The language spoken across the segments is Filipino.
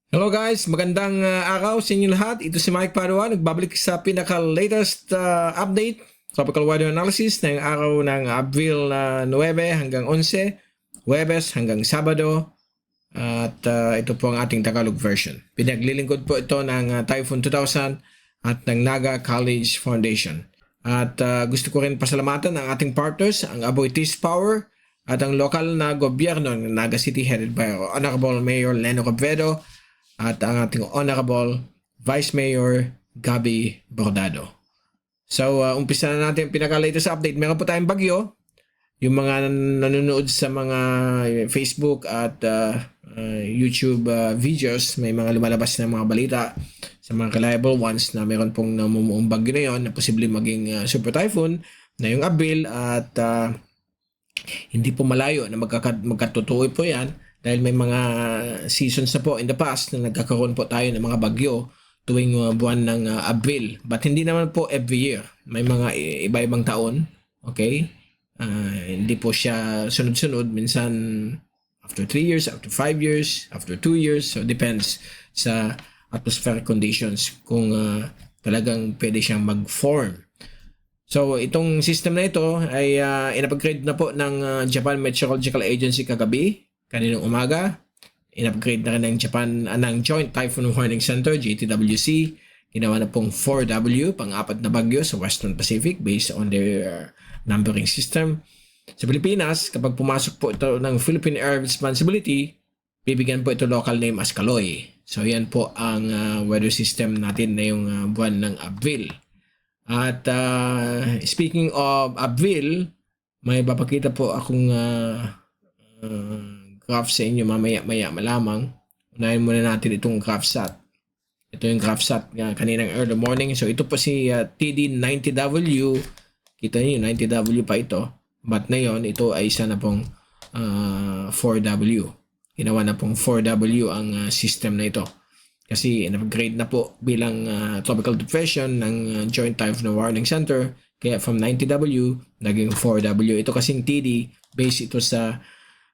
Hello guys, magandang araw sa inyo lahat. Ito si Mike Padua, nagbabalik sa pinaka-latest update, tropical weather analysis ng araw ng Abril 9 hanggang 11, Huwebes hanggang Sabado, at ito po ang ating Tagalog version. Pinaglilingkod po ito ng Typhoon 2000 at ng Naga College Foundation. At gusto ko rin pasalamatan ang ating partners, ang Aboitiz Power at ang lokal na gobyerno ng Naga City headed by Honorable Mayor Leno Robredo at ang ating Honorable Vice Mayor Gabby Bordado. So, umpisa na natin yung pinaka-latest update. Meron po tayong bagyo. Yung mga nanonood sa mga Facebook at YouTube videos, may mga lumalabas na mga balita sa mga reliable ones na meron pong namumuong bagyo na yun na posibleng maging super typhoon na yung Abril at hindi po malayo na magkatutuoy po yan. Dahil may mga seasons na po in the past na nagkakaroon po tayo ng mga bagyo tuwing buwan ng Abril. But hindi naman po every year. May mga iba-ibang taon. Okay? Hindi po siya sunod-sunod. Minsan after 3 years, after 5 years, after 2 years. So depends sa atmospheric conditions kung talagang pwede siyang mag-form. So itong system na ito ay in-upgrade na po ng Japan Meteorological Agency kagabi. Kaninang umaga, in-upgrade na rin ng Japan ng Joint Typhoon Warning Center, JTWC. Ginawa na pong 4W, pang-apat na bagyo sa Western Pacific based on their numbering system. Sa Pilipinas, kapag pumasok po ito ng Philippine Air Responsibility, bibigyan po ito local name as Kaloy. So yan po ang weather system natin na yung buwan ng Abril. At speaking of Abril, may papakita po akong graph sa inyo mamaya-maya malamang. Unahin muna natin itong GraphSat. Ito yung GraphSat kaninang early morning. So ito po si TD90W. Kita niyo 90W pa ito. But na yon, ito ay isa na pong 4W. Ginawa na pong 4W ang system na ito. Kasi in-upgrade na po bilang tropical depression ng Joint Typhoon Warning Center. Kaya from 90W, naging 4W. Ito kasing TD, based ito sa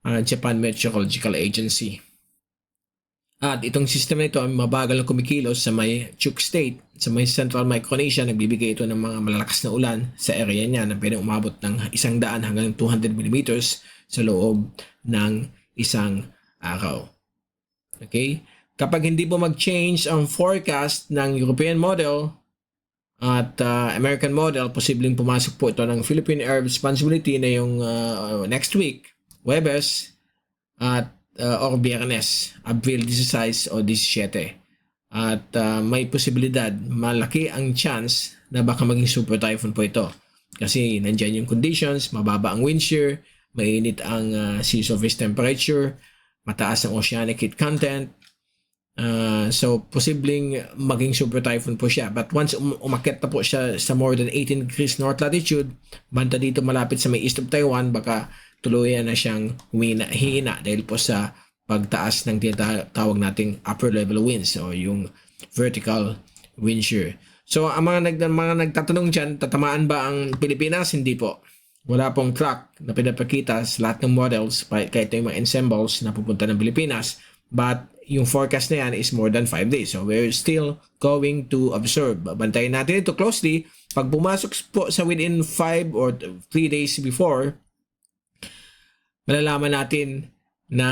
Japan Meteorological Agency. At itong system na ito ay mabagal na kumikilos sa may Chuuk State, sa may Central Micronesia. Nagbibigay ito ng mga malalakas na ulan sa area niya na pwedeng umabot ng 100 hanggang 200 mm sa loob ng isang araw. Okay? Kapag hindi po mag-change ang forecast ng European model at American model, posibleng pumasok po ito ng Philippine Air Responsibility na yung next week, Huwebes at or Biyernes, Abril 16 o 17. At may posibilidad, malaki ang chance na baka maging super typhoon po ito. Kasi nandyan yung conditions, mababa ang wind shear, mainit ang sea surface temperature, mataas ang oceanic heat content. So posibleng maging super typhoon po siya. But once umakyat na po siya sa more than 18 degrees north latitude, banda dito malapit sa may east of Taiwan, baka tuluyan na siyang hihina dahil po sa pagtaas ng tinatawag nating upper level winds o yung vertical wind shear. So ang mga nagtatanong dyan, tatamaan ba ang Pilipinas? Hindi po. Wala pong track na pinapakita sa lahat ng models, kahit ito yung mga ensembles na pupunta ng Pilipinas. But yung forecast na yan is more than 5 days. So we're still going to observe. Bantayan natin ito closely. Pag pumasok po sa within 5 or 3 days before, malalaman natin na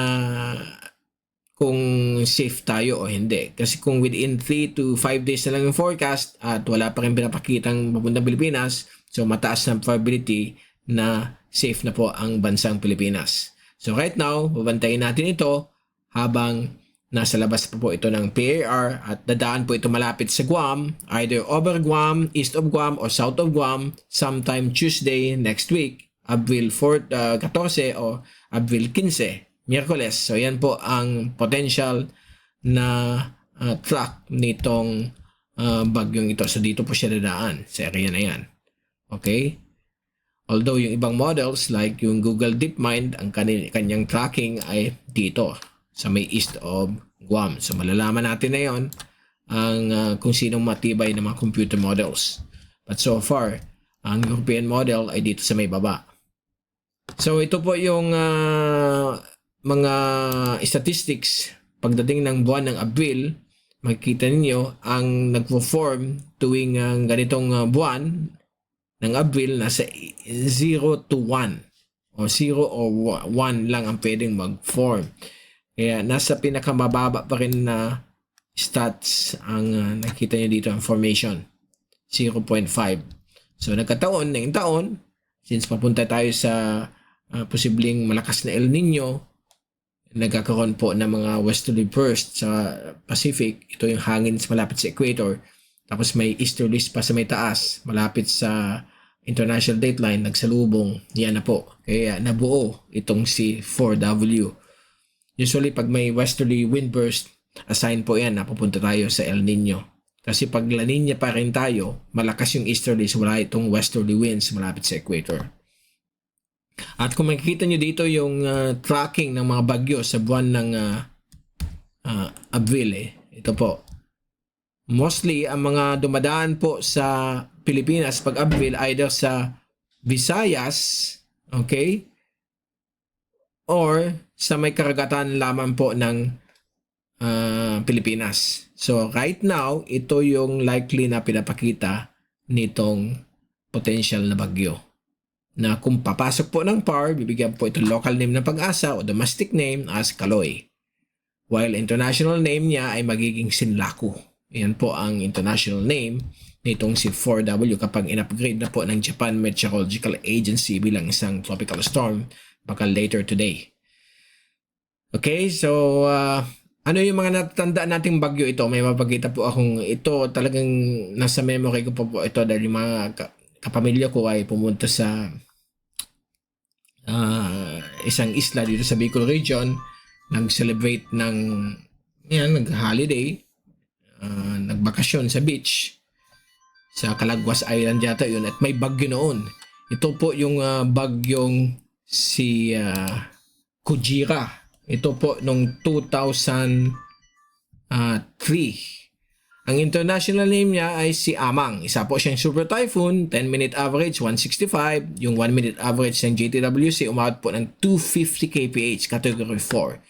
kung safe tayo o hindi. Kasi kung within 3 to 5 days na lang yung forecast at wala pa rin pinapakitang papuntang Pilipinas, so mataas na probability na safe na po ang bansang Pilipinas. So right now, babantayin natin ito habang nasa labas pa po ito ng PAR at dadaan po ito malapit sa Guam, either over Guam, east of Guam, or south of Guam sometime Tuesday next week. Abril 14 o Abril 15, Miyerkules. So yan po ang potential na track nitong bagyong ito. So dito po siya dadaan sa area na yan. Okay? Although yung ibang models like yung Google DeepMind, ang kanyang tracking ay dito sa may east of Guam. So malalaman natin na yon ang kung sinong matibay ng mga computer models. But so far, ang European model ay dito sa may baba. So ito po yung mga statistics pagdating ng buwan ng Abril, makikita ninyo ang nagpo-form tuwing ganitong buwan ng Abril nasa 0 to 1 o 0 o 1 lang ang pwedeng mag-form. Kaya nasa pinakamababa pa rin na stats ang nakita nyo dito ang formation, 0.5. So nagkataon na yung taon, since papunta tayo sa posibleng malakas na El Nino, nagkakaroon po ng mga westerly burst sa Pacific. Ito yung hangin malapit sa equator. Tapos may easterlies pa sa may taas, malapit sa international dateline, nagsalubong. Yan na po. Kaya nabuo itong si 4W. Usually pag may westerly wind burst, assign po yan na pupunta tayo sa El Nino. Kasi pag La Nina pa rin tayo, malakas yung easterlies, wala itong westerly winds malapit sa equator. At kung makikita nyo dito yung tracking ng mga bagyo sa buwan ng Abril, ito po. Mostly, ang mga dumadaan po sa Pilipinas pag Abril, either sa Visayas, okay? Or sa may karagatan lamang po ng Pilipinas. So, right now, ito yung likely na pinapakita nitong potential na bagyo. Na kung papasok po ng PAR, bibigyan po ito local name ng Pag-asa o domestic name as Kaloy. While international name niya ay magiging Sinlaku. Yan po ang international name nitong si 4W kapag in-upgrade na po ng Japan Meteorological Agency bilang isang tropical storm baka later today. Okay, so ano yung mga natatandaan nating bagyo ito? May mapagkita po akong ito talagang nasa memory ko po ito dahil yung mga kapamilya ko ay pumunta sa isang isla dito sa Bicol region, nag-celebrate ng nag-holiday, nagbakasyon sa beach sa Calaguas Island yata yun, at may bagyo noon. Ito po yung bagyong si Kujira. Ito po nung 2003. Ang international name niya ay si Amang. Isa po siyang super typhoon, 10-minute average 165. Yung 1-minute average ng JTWC umabot po ng 250 kph, category 4.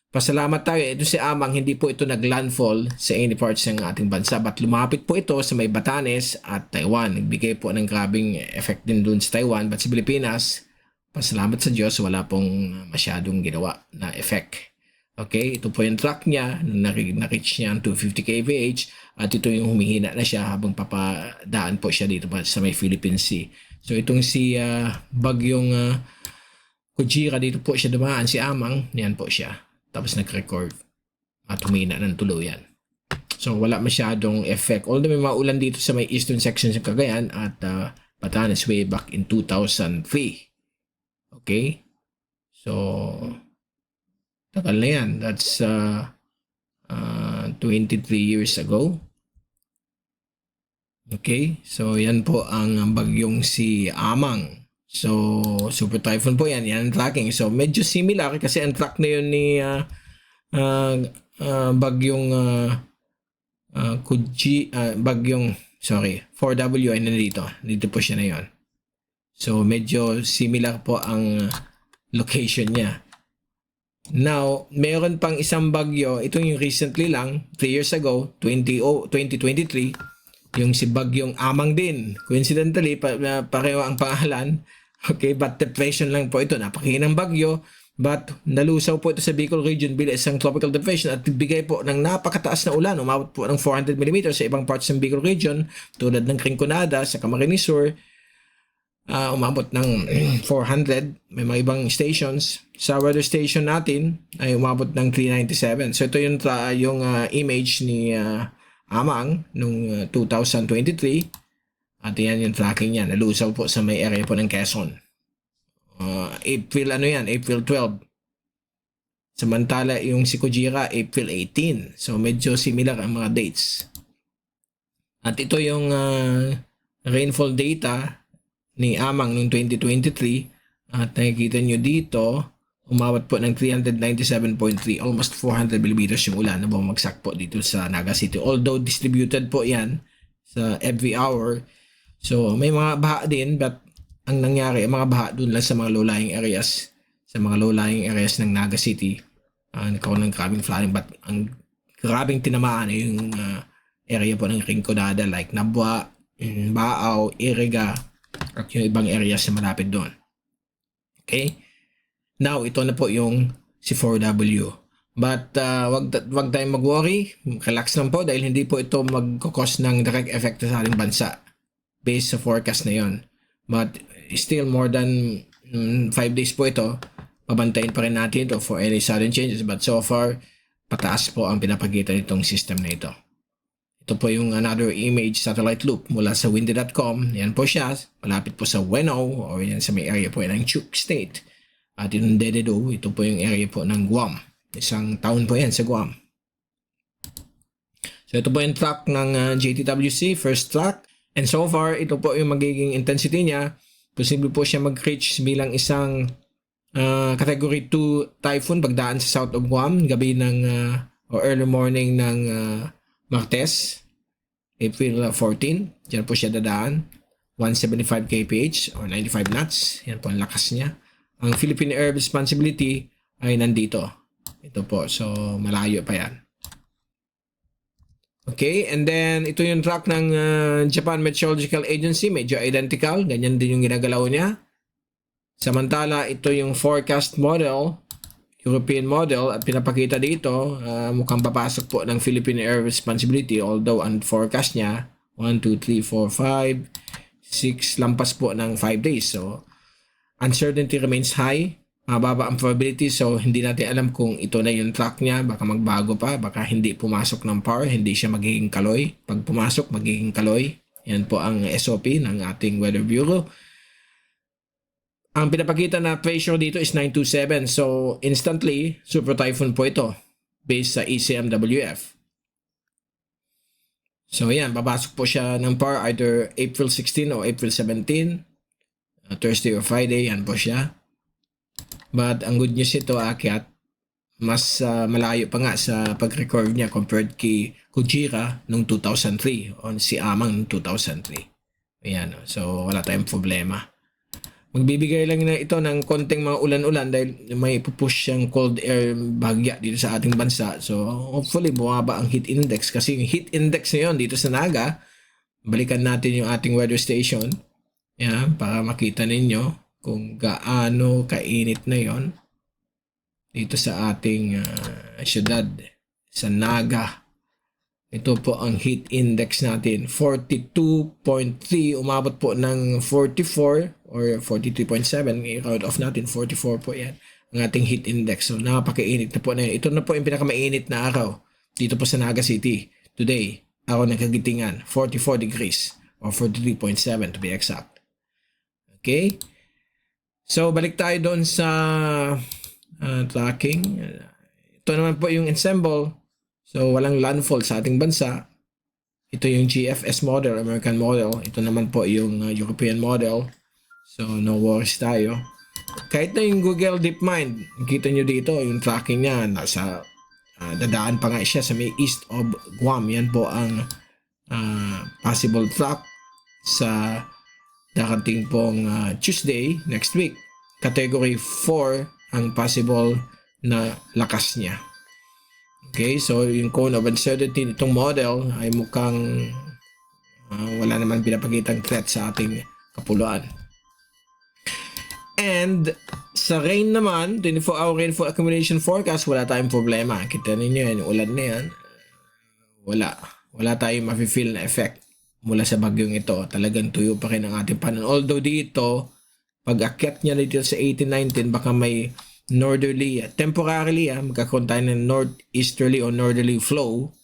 Pasalamat tayo, ito si Amang, hindi po ito naglandfall sa any parts ng ating bansa. But lumapit po ito sa may Batanes at Taiwan. Nagbigay po ng grabing effect din dun sa Taiwan. But sa Pilipinas, pasalamat sa Diyos, wala pong masyadong ginawa na effect. Okay, ito po yung track niya, na-reach niya ang 250 kph at ito yung humihina na siya habang papadaan po siya dito sa may Philippine Sea. So itong si bagyong Kujira, dito po siya dumaan, si Amang, yan po siya. Tapos nag-record at humihina ng tuluyan. So wala masyadong effect. Although may maulan dito sa may eastern section ng Cagayan at Batanes way back in 2003. Okay, so tagal na yan. That's 23 years ago. Okay, so yan po ang bagyong si Amang. So super typhoon po yan. Yan ang tracking. So medyo similar kasi ang track na yun ni bagyong bagyong 4W ay nandito. Dito po siya na yun. So medyo similar po ang location niya. Now, meron pang isang bagyo, ito yung recently lang, 3 years ago, 2023, yung si bagyong Amang din. Coincidentally, pareho ang pangalan. Okay, but depression lang po ito. Napakahinang bagyo, but nalusaw po ito sa Bicol region bilang isang tropical depression at bigay po ng napakataas na ulan. Umabot po ng 400 mm sa ibang parts ng Bicol region, tulad ng Rinconada sa Camarines Sur. Umabot ng 400, may mga ibang stations. Sa weather station natin ay umabot ng 397. So ito yung image ni Amang nung 2023 at yan yung tracking niya. Nalusaw po sa may area po ng Quezon. April 12. Samantala yung si Kujira April 18. So medyo similar ang mga dates. At ito yung rainfall data ni Amang noong 2023 at nakikita nyo dito umabot po ng 397.3, almost 400 mm yung ulan na bumagsak po dito sa Naga City, although distributed po yan sa every hour. So may mga baha din, but ang nangyari mga baha dun lang sa mga low-lying areas ng Naga City, nagkaroon ng grabing flooding, but ang grabing tinamaan ay yung area po ng Rinconada like Nabwa, Baaw, Iriga, at yung ibang areas na malapit doon. Okay? Now, ito na po yung si 4W. But wag tayong mag-worry, relax lang po dahil hindi po ito mag-cause ng direct effect sa ating bansa based sa forecast na yon. But still more than 5 days po ito, pabantayin pa rin natin ito for any sudden changes. But so far, pataas po ang pinapakita nitong system na ito. Ito po yung another image satellite loop mula sa windy.com. Yan po siya, malapit po sa Weno o yan sa may area po ng Chuuk State. At yung Dededo, ito po yung area po ng Guam. Isang town po yan sa Guam. So ito po yung track ng JTWC, first track. And so far, ito po yung magiging intensity niya. Posible po siya mag-reach bilang isang category 2 typhoon pagdaan sa south of Guam, gabi ng or early morning ng Martes, April 14. Diyan po siya dadaan. 175 kph or 95 knots. Yan po ang lakas niya. Ang Philippine Air Responsibility ay nandito. Ito po. So, malayo pa yan. Okay. And then, ito yung track ng Japan Meteorological Agency. Medyo identical. Ganyan din yung ginagalaw niya. Samantala, ito yung forecast model. European model. At pinapakita dito, mukhang papasok po ng Philippine Air Responsibility. Although, ang forecast niya, 1, 2, 3, 4, 5, 6, lampas po ng 5 days. So, uncertainty remains high. Mababa ang probability, so hindi natin alam kung ito na yung track niya. Baka magbago pa, baka hindi pumasok ng power, hindi siya magiging kaloy. Pag pumasok, magiging kaloy. Yan po ang SOP ng ating Weather Bureau. Ang pinapakita na pressure dito is 927. So instantly, super typhoon po ito based sa ECMWF. So yan, babasok po siya ng power either April 16 o April 17. Thursday or Friday, yan po siya. But ang good news ito, Akyat, mas malayo pa nga sa pag-record niya compared kay Kujira noong 2003 o si Amang noong 2003. Ayan, so wala tayong problema. Magbibigay lang na ito ng konting mga ulan-ulan dahil may pupush siyang cold air bagya dito sa ating bansa. So hopefully bumaba ang heat index kasi yung heat index na yun dito sa Naga, balikan natin yung ating weather station. Yan, para makita ninyo kung gaano kainit na yon dito sa ating syudad, sa Naga. Ito po ang heat index natin, 42.3, umabot po ng 44 or 43.7, i-round off natin, 44 po yan, ang ating heat index. So napakainit na po na yun. Ito na po yung pinakamainit na araw dito po sa Naga City. Today, araw ng kagitingan, 44 degrees or 43.7 to be exact. Okay? So, balik tayo doon sa tracking. Ito naman po yung ensemble. So, walang landfall sa ating bansa. Ito yung GFS model, American model. Ito naman po yung European model. So, no worries tayo. Kahit na yung Google DeepMind, kita nyo dito, yung tracking niya, nasa dadaan pa nga siya sa may east of Guam. Yan po ang possible track sa darating pong Tuesday next week. Category 4 ang possible na lakas niya. Okay, so yung cone of uncertainty nitong model ay mukhang wala naman pinapakitang threat sa ating kapuluan. And sa rain naman, 24-hour rainfall accumulation forecast, wala tayong problema. Kita ninyo yan, ulan na yan. Wala tayong mafe-feel na effect mula sa bagyong ito. Talagang tuyo pa rin ang ating panon. Although dito, pag akyat niya dito sa 18-19, baka may northerly, temporarily, magkakaroon tayo ng northeasterly or northerly flow.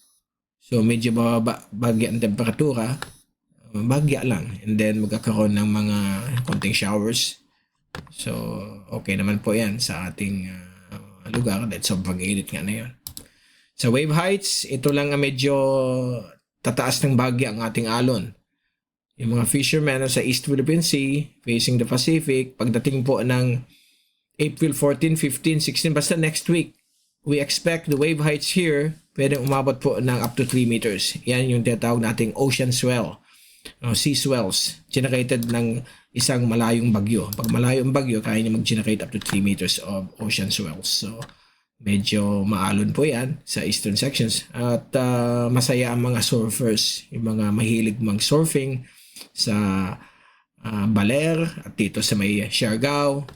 So, medyo bababa bagya ang temperatura. Bagya lang. And then, magkakaroon ng mga konting showers. So, okay naman po yan sa ating lugar. Dahil sobrang init nga na yun. Sa wave heights, ito lang ang medyo tataas ng bagya ang ating alon. Yung mga fishermen sa East Philippine Sea, facing the Pacific, pagdating po ng April 14, 15, 16, basta next week, we expect the wave heights here, pwedeng umabot po ng up to 3 meters. Yan yung tinatawag nating ocean swell, sea swells, generated ng isang malayong bagyo. Pag malayong bagyo, kaya niya mag-generate up to 3 meters of ocean swells. So, medyo maalon po yan sa eastern sections. At masaya ang mga surfers, yung mga mahilig mag-surfing sa Baler at dito sa may Siargao.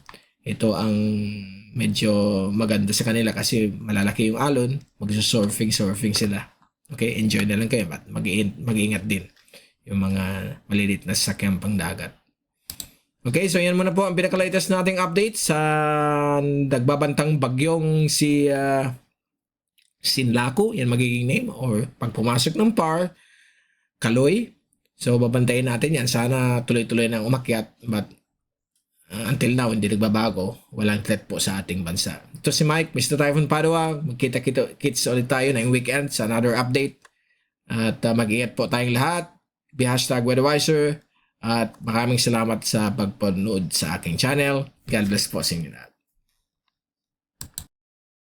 Ito ang medyo maganda sa kanila kasi malalaki yung alon, mag-surfing sila. Okay, enjoy na lang kayo at mag-iingat din yung mga malilit na sasakyang pang dagat. Okay, so yan muna po ang pinaka-latest nating update sa nagbabantang bagyong si Sinlaku, yan magiging name, or pag pumasok ng PAR, Kaloy. So babantayin natin yan, sana tuloy-tuloy nang umakyat, but until now, hindi nagbabago. Walang threat po sa ating bansa. Ito si Mike, Mr. Typhoon Padua. Magkita-kits ulit tayo na yung weekend sa another update. At mag-iingat po tayong lahat. Be #WeatherWiser. At maraming salamat sa pagpanood sa aking channel. God bless po sa inyo lahat.